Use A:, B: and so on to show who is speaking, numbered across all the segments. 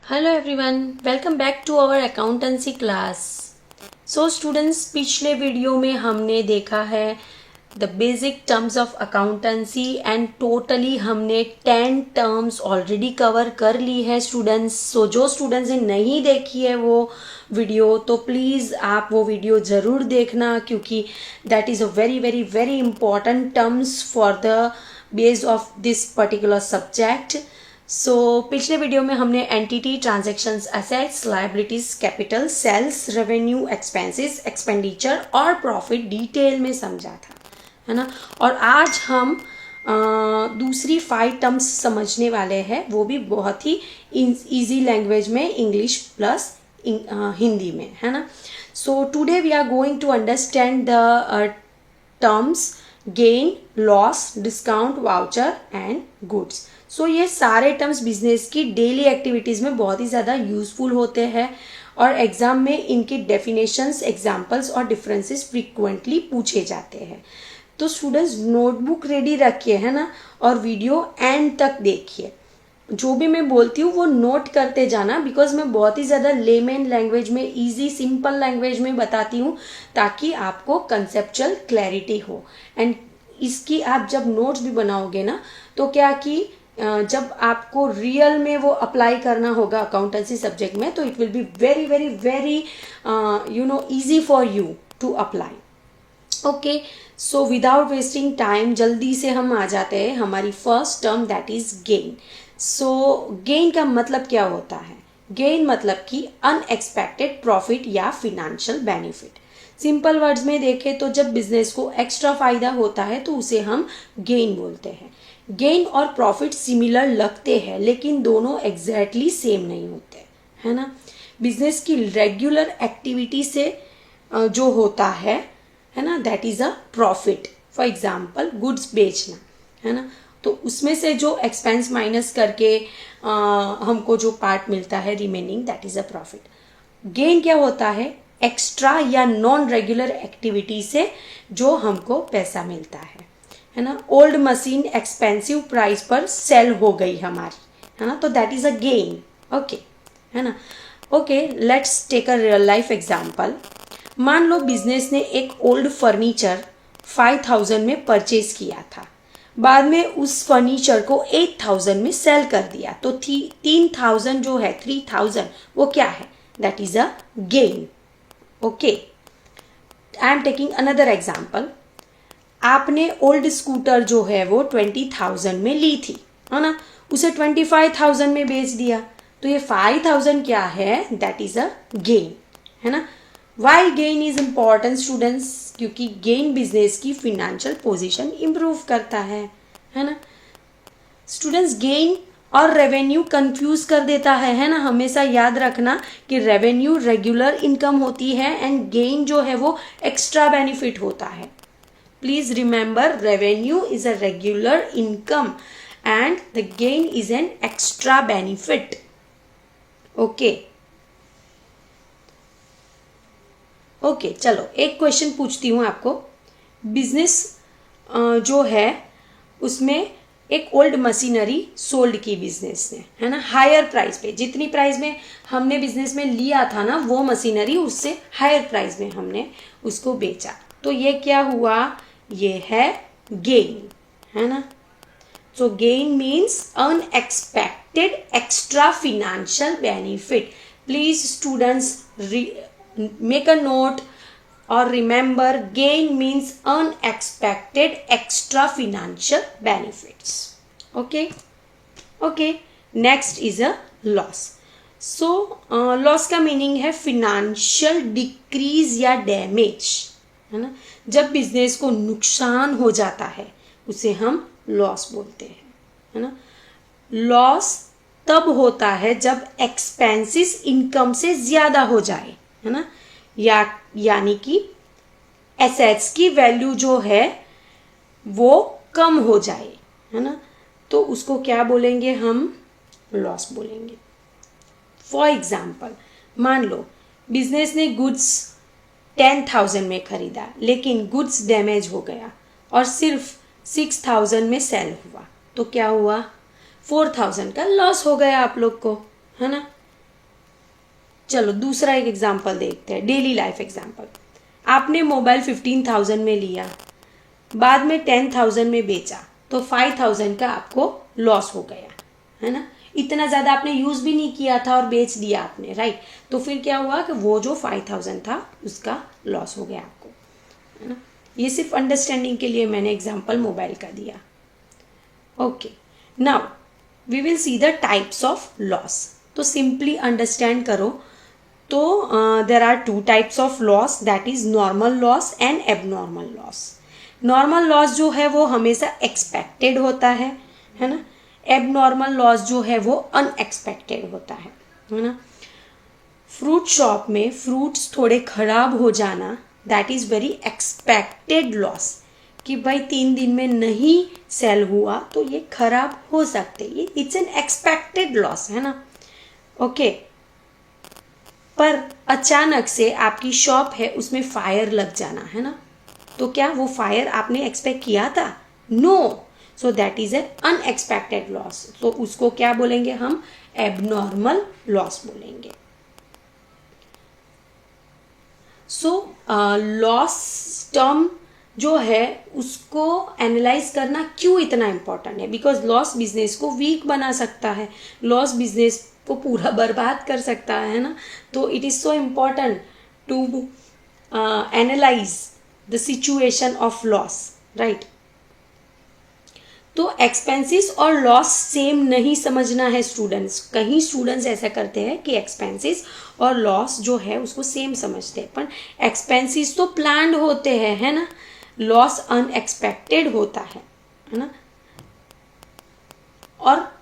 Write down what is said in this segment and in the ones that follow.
A: Hello everyone, welcome back to our accountancy class. So students, पिछले video में हमने देखा है the basic terms of accountancy and totally हमने 10 टर्म्स ऑलरेडी कवर कर ली है स्टूडेंट्स। सो जो स्टूडेंट्स ने नहीं देखी है वो वीडियो, तो प्लीज़ आप वो वीडियो ज़रूर देखना, क्योंकि that is a very very very important terms for the base of this particular subject. So पिछले वीडियो में हमने entity, transactions, assets, liabilities, capital, sales, revenue, expenses, expenditure और प्रॉफिट डिटेल में समझा था, है ना। और आज हम दूसरी 5 टर्म्स समझने वाले हैं, वो भी बहुत ही इजी लैंग्वेज में, इंग्लिश प्लस हिंदी में, है ना। So today we are going to understand the terms gain, loss, discount, voucher and goods. So ये सारे टर्म्स बिजनेस की डेली एक्टिविटीज़ में बहुत ही ज़्यादा यूजफुल होते हैं और एग्जाम में इनके डेफिनेशंस, एग्जांपल्स और डिफरेंसेस फ्रीक्वेंटली पूछे जाते हैं। तो स्टूडेंट्स नोटबुक रेडी रखिए, है ना, और वीडियो एंड तक देखिए। जो भी मैं बोलती हूँ वो नोट करते जाना, बिकॉज मैं बहुत ही ज़्यादा लेमन लैंग्वेज में, इजी सिंपल लैंग्वेज में बताती हूँ, ताकि आपको कंसेप्चुअल क्लैरिटी हो। एंड इसकी आप जब नोट्स भी बनाओगे ना, तो क्या कि जब आपको रियल में वो अप्लाई करना होगा अकाउंटेंसी सब्जेक्ट में, तो it will be very very very easy for you to apply. Okay, so without wasting time जल्दी से हम आ जाते हैं हमारी first term, that is gain. So gain का मतलब क्या होता है? गेन मतलब कि अनएक्सपेक्टेड प्रॉफिट या फिनेंशियल बेनिफिट। सिंपल वर्ड्स में देखें तो जब बिजनेस को एक्स्ट्रा फायदा होता है तो उसे हम गेन बोलते हैं। गेन और प्रॉफिट सिमिलर लगते हैं, लेकिन दोनों एग्जैक्टली सेम नहीं होते, है ना। बिजनेस की रेगुलर एक्टिविटी से जो होता है ना, that is a profit. For example goods बेचना, है ना, तो उसमें से जो एक्सपेंस माइनस करके हमको जो पार्ट मिलता है remaining, that is a profit. Gain क्या होता है? एक्स्ट्रा या नॉन रेगुलर एक्टिविटी से जो हमको पैसा मिलता है ना। ओल्ड मशीन एक्सपेंसिव प्राइस पर सेल हो गई हमारी, है ना, तो that is a gain. Okay, है ना। Okay, let's take a real life example. मान लो बिजनेस ने एक ओल्ड फर्नीचर 5000 में परचेज किया था, बाद में उस फर्नीचर को 8000 में सेल कर दिया, तो 3000 जो है, 3000 वो क्या है? That is a gain. Okay, I am taking another example. आपने ओल्ड स्कूटर जो है वो 20,000 में ली थी, है ना, उसे 25,000 में बेच दिया, तो ये 5,000 क्या है? दैट इज अ गेन, है ना। Why gain is important students? क्योंकि गेन बिजनेस की फिनेंशियल पोजीशन इंप्रूव करता है ना। स्टूडेंट्स, गेन और रेवेन्यू कंफ्यूज कर देता है ना। हमेशा याद रखना कि रेवेन्यू रेगुलर इनकम होती है एंड गेन जो है वो एक्स्ट्रा बेनिफिट होता है। Please remember, revenue is a regular income and the gain is an extra benefit. Okay. Okay, चलो एक क्वेश्चन पूछती हूँ आपको। बिजनेस जो है उसमें एक ओल्ड मशीनरी सोल्ड की बिजनेस ने, है ना, हायर प्राइस पे। जितनी प्राइस में हमने बिजनेस में लिया था ना वो मशीनरी, उससे हायर प्राइस में हमने उसको बेचा, तो ये क्या हुआ? ये है गेन, है ना। So gain means unexpected extra financial benefit. Please students make a note or remember, gain means unexpected extra financial benefits. Okay, next is a loss. So loss का मीनिंग है फिनेंशियल डिक्रीज या damage, है ना। जब business को नुकसान हो जाता है उसे हम लॉस बोलते हैं, है ना। लॉस तब होता है जब एक्सपेंसेस इनकम से ज्यादा हो जाए, है ना, यानी कि एसेट्स की वैल्यू जो है वो कम हो जाए, है ना, तो उसको क्या बोलेंगे? हम लॉस बोलेंगे। फॉर एग्जाम्पल, मान लो बिजनेस ने गुड्स 10,000 में खरीदा, लेकिन गुड्स डैमेज हो गया और सिर्फ 6,000 में सेल हुआ, तो क्या हुआ? 4,000 का लॉस हो गया आप लोग को, है ना। चलो दूसरा एक एग्जांपल देखते हैं, डेली लाइफ एग्जांपल। आपने मोबाइल 15,000 में लिया, बाद में 10,000 में बेचा, तो 5,000 का आपको लॉस हो गया, है ना। इतना ज़्यादा आपने यूज़ भी नहीं किया था और बेच दिया आपने, राइट। तो फिर क्या हुआ कि वो जो 5,000 था उसका लॉस हो गया आपको, है ना। ये सिर्फ अंडरस्टैंडिंग के लिए मैंने एग्जांपल मोबाइल का दिया। Okay, now we will see the types of loss. तो सिंपली अंडरस्टैंड करो। तो there are two types of loss, that is normal loss and abnormal loss. Normal loss जो है वो हमेशा एक्सपेक्टेड होता है ना। एबनॉर्मल लॉस जो है वो अनएक्सपेक्टेड होता है ना। फ्रूट शॉप में फ्रूट्स थोड़े खराब हो जाना, that is very expected loss, कि भाई 3 दिन में नहीं सेल हुआ तो ये खराब हो सकते, ये इट्स एन एक्सपेक्टेड लॉस, है ना। ओके, पर अचानक से आपकी शॉप है उसमें फायर लग जाना, है ना। तो क्या वो फायर आपने एक्सपेक्ट किया था? No. So that is an unexpected loss. तो उसको क्या बोलेंगे हम? एबनॉर्मल लॉस बोलेंगे। सो लॉस टर्म जो है उसको एनालाइज करना क्यों इतना इम्पोर्टेंट है? बिकॉज लॉस बिजनेस को वीक बना सकता है, लॉस बिजनेस को पूरा बर्बाद कर सकता है ना। तो it is so important to analyse the situation of loss, right. तो एक्सपेंसेस और लॉस सेम नहीं समझना है स्टूडेंट्स। कहीं स्टूडेंट्स ऐसा करते हैं कि एक्सपेंसेस और लॉस जो है उसको सेम समझते हैं, पर एक्सपेंसेस तो प्लान्ड होते हैं, है ना। लॉस अनएक्सपेक्टेड होता है ना। और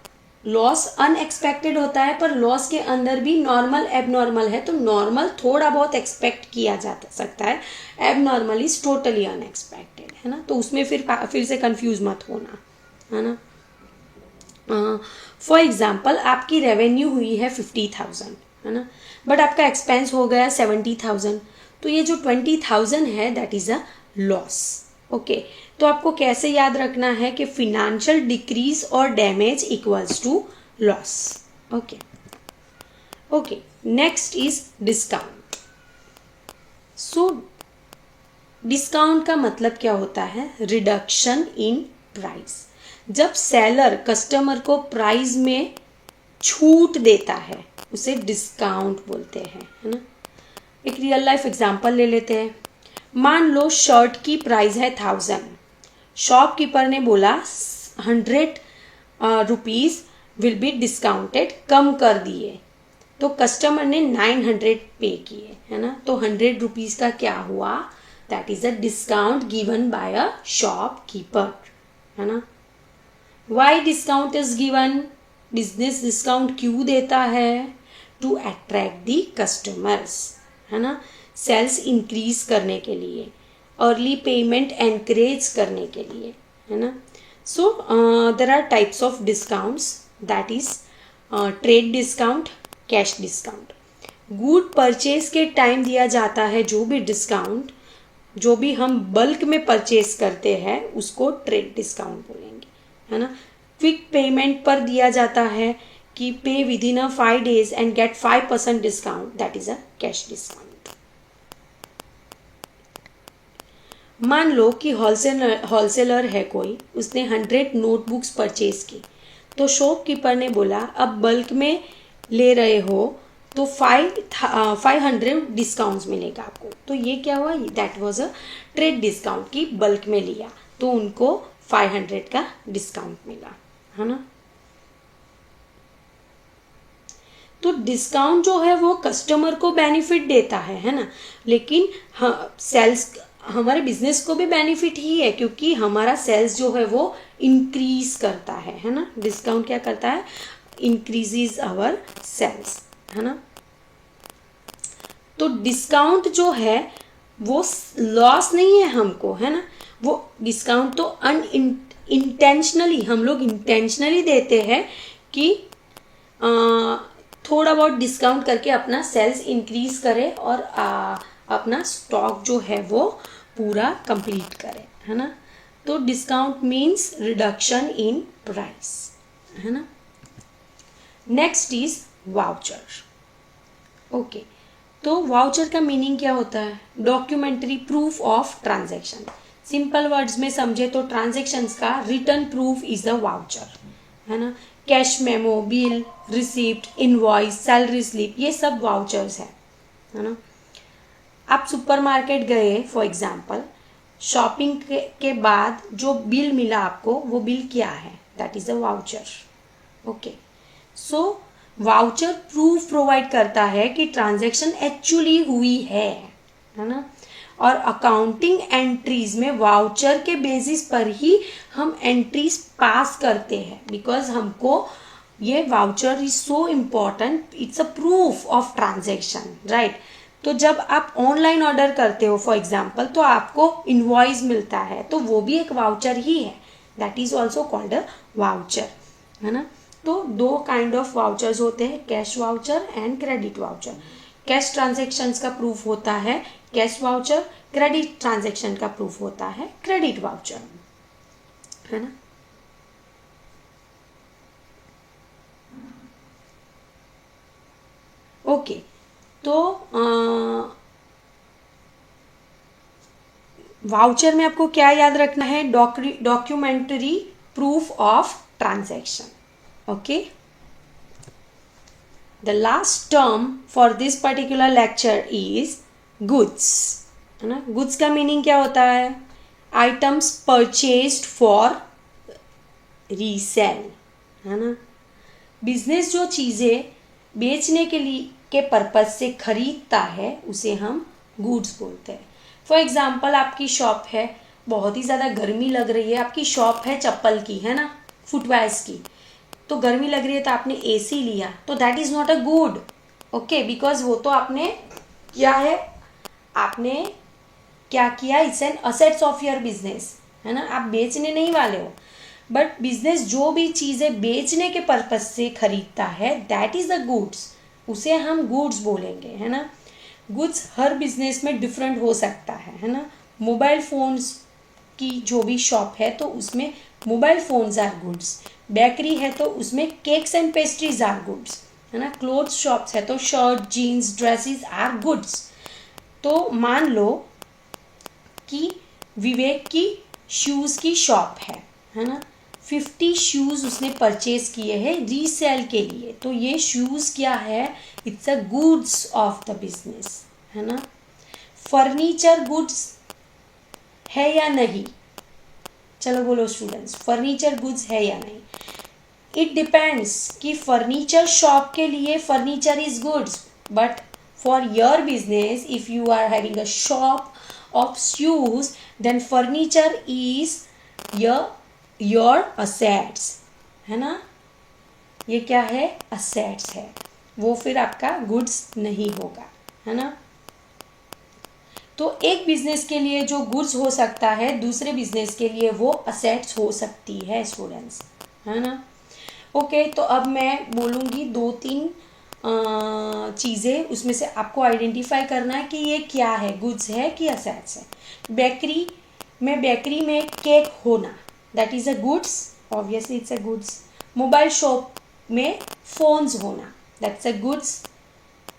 A: लॉस अनएक्सपेक्टेड होता है, पर लॉस के अंदर भी नॉर्मल एबनॉर्मल है। तो नॉर्मल थोड़ा बहुत एक्सपेक्ट किया जा सकता है, एबनॉर्मल इज टोटली अनएक्सपेक्टेड, है ना। तो उसमें फिर से कंफ्यूज मत होना, है ना। फॉर एग्जाम्पल आपकी रेवेन्यू हुई है 50,000, है ना, बट आपका एक्सपेंस हो गया 70,000। तो ये जो 20,000 है that is a loss. Okay, तो आपको कैसे याद रखना है कि फिनेंशियल डिक्रीज और damage equals to loss. Okay okay, next is discount. So discount का मतलब क्या होता है? Reduction in price. जब सेलर कस्टमर को प्राइस में छूट देता है उसे डिस्काउंट बोलते हैं, है ना। एक रियल लाइफ एग्जांपल ले लेते हैं। मान लो शर्ट की प्राइस है 1000, शॉपकीपर ने बोला 100 रुपीज़ विल बी डिस्काउंटेड, कम कर दिए, तो कस्टमर ने 900 पे किए, है ना। तो 100 रुपीज़ का क्या हुआ? That is a discount given by a shopkeeper, है ना। Why discount is given? Business discount क्यों देता है? टू अट्रैक्ट दी कस्टमर्स, है ना, सेल्स इंक्रीज करने के लिए, अर्ली पेमेंट एनकरेज करने के लिए, है ना। So there are types of discounts, that is trade discount, cash discount. Good purchase के टाइम दिया जाता है जो भी डिस्काउंट, जो भी हम बल्क में परचेज करते हैं उसको ट्रेड डिस्काउंट बोलेंगे, है ना। क्विक पेमेंट पर दिया जाता है कि pay within 5 days and get 5% discount, that is a cash discount. मान लो कि होलसेलर है कोई, उसने 100 नोटबुक्स परचेज की, तो शॉपकीपर ने बोला अब बल्क में ले रहे हो तो 500 डिस्काउंट्स मिलेगा आपको। तो ये क्या हुआ? That was a trade discount की बल्क में लिया तो उनको 500 का डिस्काउंट मिला, है ना। तो डिस्काउंट जो है वो कस्टमर को बेनिफिट देता है ना। लेकिन हाँ, सेल्स हमारे बिजनेस को भी बेनिफिट ही है क्योंकि हमारा सेल्स जो है वो इंक्रीज करता है ना। डिस्काउंट क्या करता है? इंक्रीजेज आवर सेल्स, है ना। तो डिस्काउंट जो है वो लॉस नहीं है हमको, है ना। वो डिस्काउंट तो इंटेंशनली हम लोग इंटेंशनली देते हैं कि थोड़ा बहुत डिस्काउंट करके अपना सेल्स इंक्रीज करें और अपना स्टॉक जो है वो पूरा कंप्लीट करें, है ना। तो discount means reduction in price, है ना। Next is voucher. ओके, तो वाउचर का मीनिंग क्या होता है? Documentary proof of transaction. Simple words में समझे तो ट्रांजैक्शंस का return proof is the voucher, है ना। Cash memo, bill, receipt, invoice, salary slip, ये सब वाउचर्स है ना। आप सुपरमार्केट गए फॉर एग्जांपल, शॉपिंग के बाद जो बिल मिला आपको, वो बिल क्या है? That is a voucher. Okay, so voucher proof provide करता है कि ट्रांजैक्शन एक्चुअली हुई है ना। और अकाउंटिंग एंट्रीज में वाउचर के बेसिस पर ही हम एंट्रीज पास करते हैं, बिकॉज हमको ये voucher is so important, it's a proof of transaction, right. तो जब आप ऑनलाइन ऑर्डर करते हो फॉर एग्जाम्पल, तो आपको इनवॉइस मिलता है, तो वो भी एक वाउचर ही है, that is also called a voucher, है ना। तो दो काइंड ऑफ वाउचर्स होते हैं, cash voucher and credit voucher. Cash transactions का प्रूफ होता है कैश वाउचर, क्रेडिट ट्रांजेक्शन का प्रूफ होता है क्रेडिट वाउचर, है ना। ओके, तो वाउचर में आपको क्या याद रखना है? Documentary proof of transaction. Okay, the last term for this particular lecture is goods, है ना। goods का मीनिंग क्या होता है? items purchased for रीसेल, है ना। बिजनेस जो चीज़ें बेचने के लिए के पर्पज से खरीदता है उसे हम गुड्स बोलते हैं। फॉर एग्जाम्पल, आपकी शॉप है, बहुत ही ज़्यादा गर्मी लग रही है, आपकी शॉप है चप्पल की, है ना, फुटवेयर्स की, तो गर्मी लग रही है तो आपने एसी लिया, तो that is not a good, okay, because वो तो आपने क्या है, आपने क्या किया, it's an assets of your business, है ना, आप बेचने नहीं वाले हो। बट बिजनेस जो भी चीज़ें बेचने के पर्पज से खरीदता है, दैट इज़ द गुड्स, उसे हम गुड्स बोलेंगे, है ना। गुड्स हर बिजनेस में डिफरेंट हो सकता है ना। मोबाइल फोन्स की जो भी शॉप है तो उसमें mobile phones are goods, bakery है तो उसमें cakes and pastries are goods, है ना। क्लोथ्स शॉप्स है तो shirt, jeans, dresses are goods. तो मान लो कि विवेक की शूज़ की शॉप है ना, 50 शूज़ उसने परचेज किए हैं रीसेल के लिए, तो ये शूज़ क्या है? It's a goods of the business, है ना। फर्नीचर गुड्स है या नहीं? चलो बोलो स्टूडेंट्स, फर्नीचर गुड्स है या नहीं? इट डिपेंड्स कि फर्नीचर शॉप के लिए furniture is goods, but for your business if you are having a shop of shoes, then furniture is your assets, है ना। ये क्या है? असेट्स है, वो फिर आपका गुड्स नहीं होगा, है ना। तो एक बिजनेस के लिए जो गुड्स हो सकता है, दूसरे बिजनेस के लिए वो असेट्स हो सकती है स्टूडेंट्स, है ना। ओके, तो अब मैं बोलूँगी 2-3 चीज़ें, उसमें से आपको आइडेंटिफाई करना है कि ये क्या है, गुड्स है कि असेट्स है। बेकरी में केक होना, that is a goods, obviously it's a goods. Mobile shop में फ़ोन्स होना, दैट्स अ गुड्स,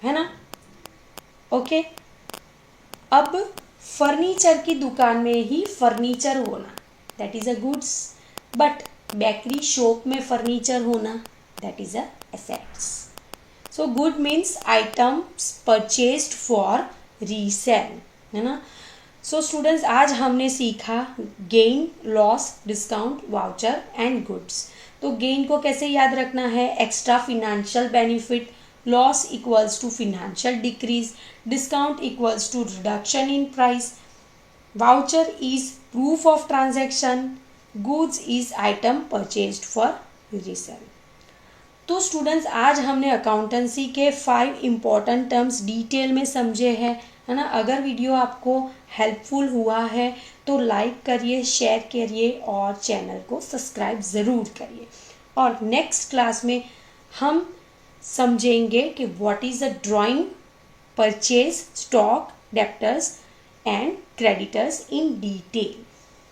A: है ना। ओके, अब फर्नीचर की दुकान में ही फर्नीचर होना, that is a goods, but bakery shop में फर्नीचर होना, that is a assets. So good means items purchased for resale, है ना। सो स्टूडेंट्स, आज हमने सीखा gain, loss, discount, voucher and goods. तो गेन को कैसे याद रखना है? Extra financial benefit, loss equals to financial decrease, discount equals to reduction in price, voucher is proof of transaction, goods is item purchased for resale। तो students, आज हमने accountancy के 5 इम्पॉर्टेंट टर्म्स डिटेल में समझे हैं, है ना। अगर वीडियो आपको हेल्पफुल हुआ है तो लाइक करिए, शेयर करिए और चैनल को सब्सक्राइब ज़रूर करिए। और नेक्स्ट क्लास में हम समझेंगे कि what is a drawing, purchase, stock, debtors and creditors in detail.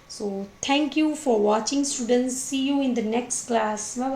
A: So thank you for watching students. See you in the next class. Bye bye.